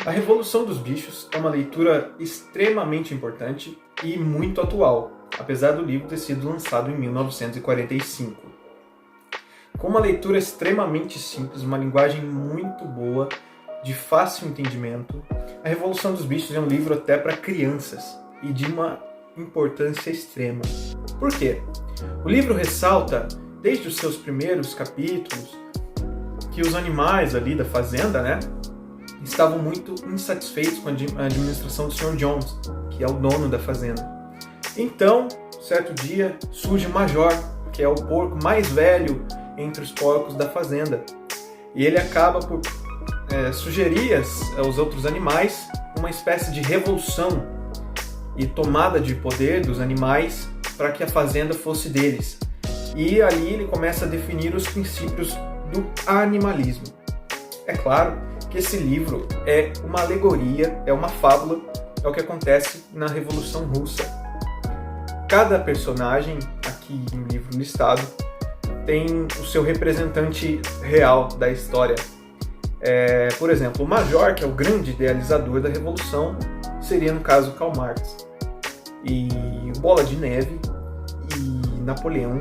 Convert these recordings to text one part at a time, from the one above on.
A Revolução dos Bichos é uma leitura extremamente importante e muito atual, apesar do livro ter sido lançado em 1945. Com uma leitura extremamente simples, uma linguagem muito boa, de fácil entendimento, A Revolução dos Bichos é um livro até para crianças e de uma importância extrema. Por quê? O livro ressalta, desde os seus primeiros capítulos, que os animais ali da fazenda, né, estavam muito insatisfeitos com a administração do Sr. Jones, que é o dono da fazenda. Então, certo dia, surge o Major, que é o porco mais velho entre os porcos da fazenda. E ele acaba por sugerir aos outros animais uma espécie de revolução e tomada de poder dos animais para que a fazenda fosse deles. E ali ele começa a definir os princípios do animalismo. É claro que esse livro é uma alegoria, é uma fábula, é o que acontece na Revolução Russa. Cada personagem aqui no livro listado tem o seu representante real da história. Por exemplo, o Major, que é o grande idealizador da Revolução, seria no caso Karl Marx. E o Bola de Neve e Napoleão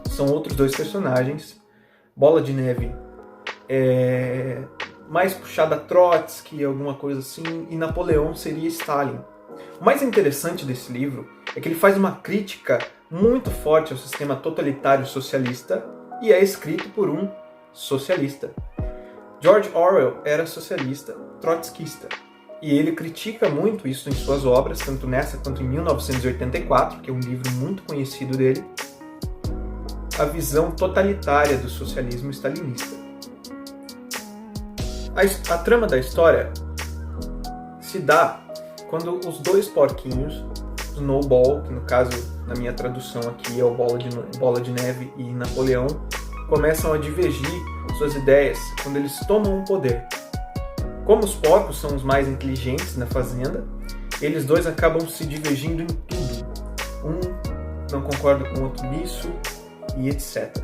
são outros dois personagens. Bola de Neve é mais puxado a Trotsky, alguma coisa assim, e Napoleão seria Stalin. O mais interessante desse livro é que ele faz uma crítica muito forte ao sistema totalitário socialista e é escrito por um socialista. George Orwell era socialista, trotskista, e ele critica muito isso em suas obras, tanto nessa quanto em 1984, que é um livro muito conhecido dele, a visão totalitária do socialismo stalinista. A trama da história se dá quando os dois porquinhos, Snowball, que no caso, na minha tradução aqui, é o Bola de Neve e Napoleão, começam a divergir suas ideias quando eles tomam o poder. Como os porcos são os mais inteligentes na fazenda, eles dois acabam se divergindo em tudo. Um não concorda com o outro nisso, e etc.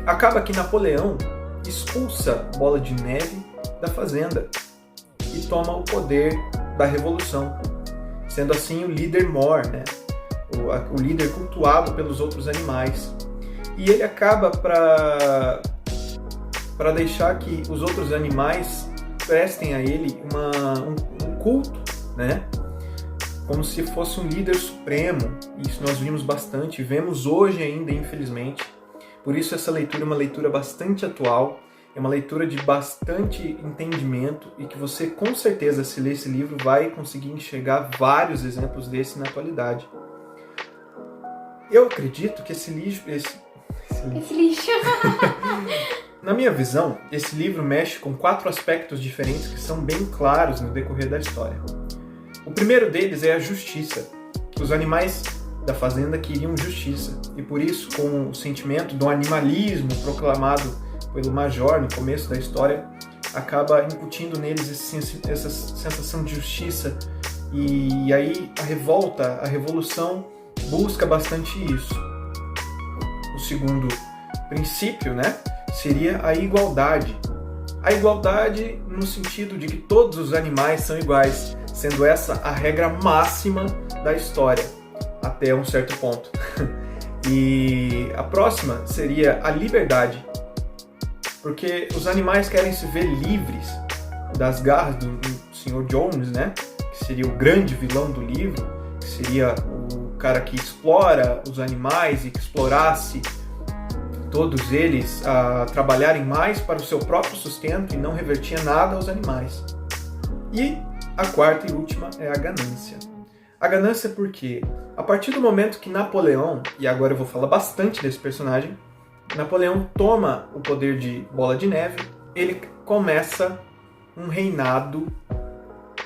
Acaba que Napoleão expulsa Bola de Neve da fazenda e toma o poder da revolução, sendo assim o líder mor, né? O líder cultuado pelos outros animais. E ele acaba para deixar que os outros animais prestem a ele um culto, né? Como se fosse um líder supremo. Isso nós vimos bastante, vemos hoje ainda, infelizmente. Por isso essa leitura é uma leitura bastante atual, é uma leitura de bastante entendimento e que você, com certeza, se ler esse livro, vai conseguir enxergar vários exemplos desse na atualidade. Eu acredito que esse lixo... Na minha visão, esse livro mexe com 4 aspectos diferentes que são bem claros no decorrer da história. O primeiro deles é a justiça. Os animais da fazenda queriam justiça, e por isso, com o sentimento do animalismo proclamado pelo Major no começo da história, acaba incutindo neles essa sensação de justiça, e aí a revolução busca bastante isso. O segundo princípio, né, seria a igualdade. A igualdade no sentido de que todos os animais são iguais, sendo essa a regra máxima da história, até um certo ponto. E a próxima seria a liberdade, porque os animais querem se ver livres das garras do Sr. Jones, né? Que seria o grande vilão do livro, que seria o cara que explora os animais e que explorasse todos eles a trabalharem mais para o seu próprio sustento e não revertia nada aos animais. E a quarta e última é a ganância. A ganância porque, a partir do momento que Napoleão, e agora eu vou falar bastante desse personagem, Napoleão toma o poder de Bola de Neve, ele começa um reinado...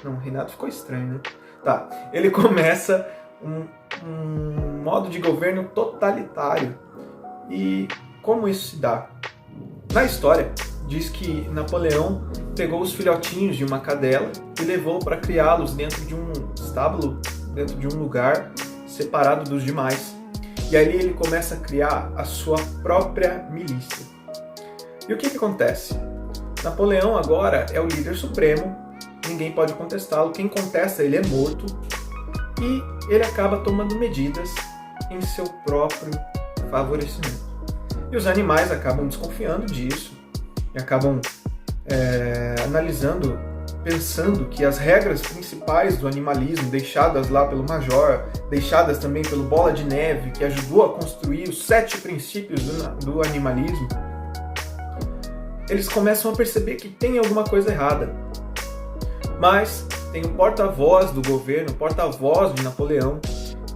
Não, reinado ficou estranho, né? Tá, ele começa um modo de governo totalitário. E como isso se dá? Na história, diz que Napoleão pegou os filhotinhos de uma cadela e levou para criá-los dentro de um estábulo, dentro de um lugar separado dos demais. E aí ele começa a criar a sua própria milícia. E o que acontece? Napoleão agora é o líder supremo ninguém pode contestá-lo, quem contesta ele é morto, e ele acaba tomando medidas em seu próprio favorecimento. E os animais acabam desconfiando disso, e acabam analisando, pensando que as regras principais do animalismo, deixadas lá pelo Major, deixadas também pelo Bola de Neve, que ajudou a construir os 7 princípios do animalismo, eles começam a perceber que tem alguma coisa errada. Mas tem um porta-voz do governo, um porta-voz de Napoleão,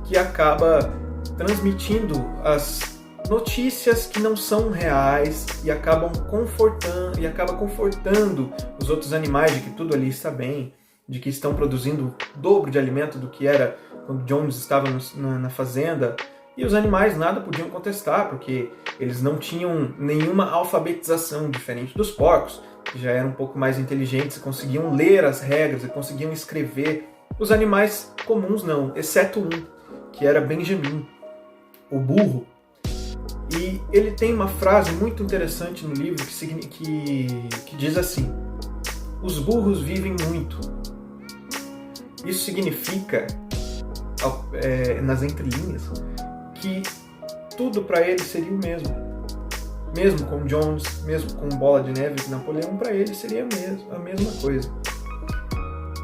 que acaba transmitindo as notícias que não são reais e acaba confortando os outros animais de que tudo ali está bem, de que estão produzindo o dobro de alimento do que era quando Jones estava na fazenda. E os animais nada podiam contestar, porque eles não tinham nenhuma alfabetização, diferente dos porcos, que já eram um pouco mais inteligentes e conseguiam ler as regras e conseguiam escrever. Os animais comuns não, exceto um, que era Benjamin, o burro. E ele tem uma frase muito interessante no livro que diz assim: os burros vivem muito. Isso significa, nas entrelinhas, que tudo para ele seria o mesmo. Mesmo com Jones, mesmo com Bola de Neve e Napoleão, para ele seria a mesma coisa.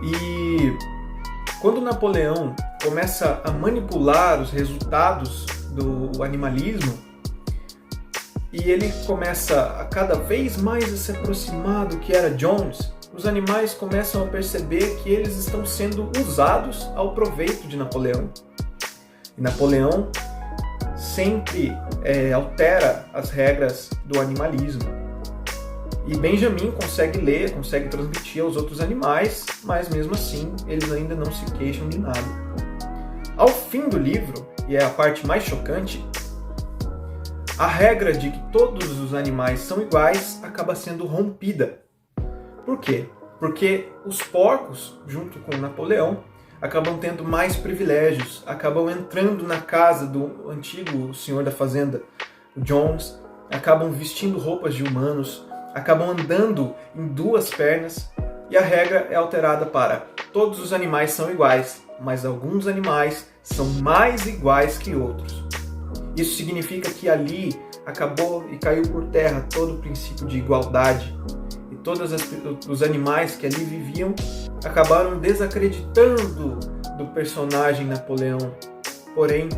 E quando Napoleão começa a manipular os resultados do animalismo, e ele começa a cada vez mais a se aproximar do que era Jones, os animais começam a perceber que eles estão sendo usados ao proveito de Napoleão. E Napoleão sempre altera as regras do animalismo. E Benjamin consegue ler, consegue transmitir aos outros animais, mas mesmo assim eles ainda não se queixam de nada. Ao fim do livro, e é a parte mais chocante, a regra de que todos os animais são iguais acaba sendo rompida. Por quê? Porque os porcos, junto com Napoleão, acabam tendo mais privilégios, acabam entrando na casa do antigo senhor da fazenda, o Jones, acabam vestindo roupas de humanos, acabam andando em 2 pernas, e a regra é alterada para todos os animais são iguais, mas alguns animais são mais iguais que outros. Isso significa que ali acabou e caiu por terra todo o princípio de igualdade, e todos os animais que ali viviam acabaram desacreditando do personagem Napoleão. Porém,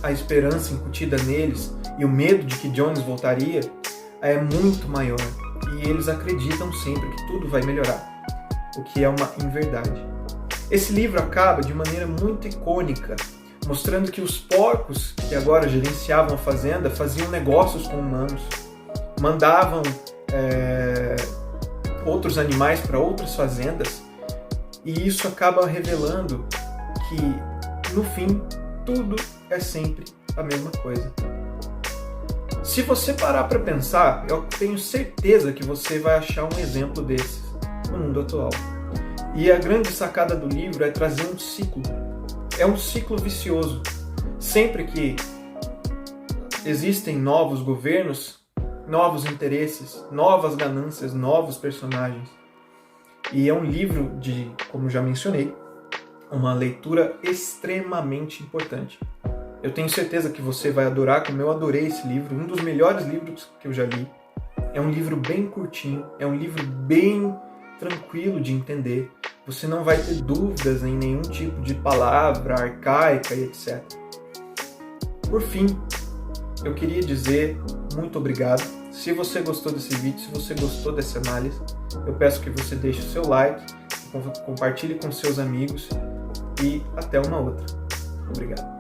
a esperança incutida neles e o medo de que Jones voltaria é muito maior, e eles acreditam sempre que tudo vai melhorar, o que é uma inverdade. Esse livro acaba de maneira muito icônica, mostrando que os porcos que agora gerenciavam a fazenda faziam negócios com humanos, mandavam outros animais para outras fazendas, e isso acaba revelando que, no fim, tudo é sempre a mesma coisa. Se você parar para pensar, eu tenho certeza que você vai achar um exemplo desses no mundo atual. E a grande sacada do livro é trazer um ciclo. É um ciclo vicioso. Sempre que existem novos governos, novos interesses, novas ganâncias, novos personagens. E é um livro de, como já mencionei, uma leitura extremamente importante. Eu tenho certeza que você vai adorar, como eu adorei esse livro, um dos melhores livros que eu já li. É um livro bem curtinho, é um livro bem tranquilo de entender. Você não vai ter dúvidas em nenhum tipo de palavra arcaica e etc. Por fim, eu queria dizer muito obrigado. Se você gostou desse vídeo, se você gostou dessa análise, eu peço que você deixe o seu like, compartilhe com seus amigos e até uma outra. Obrigado.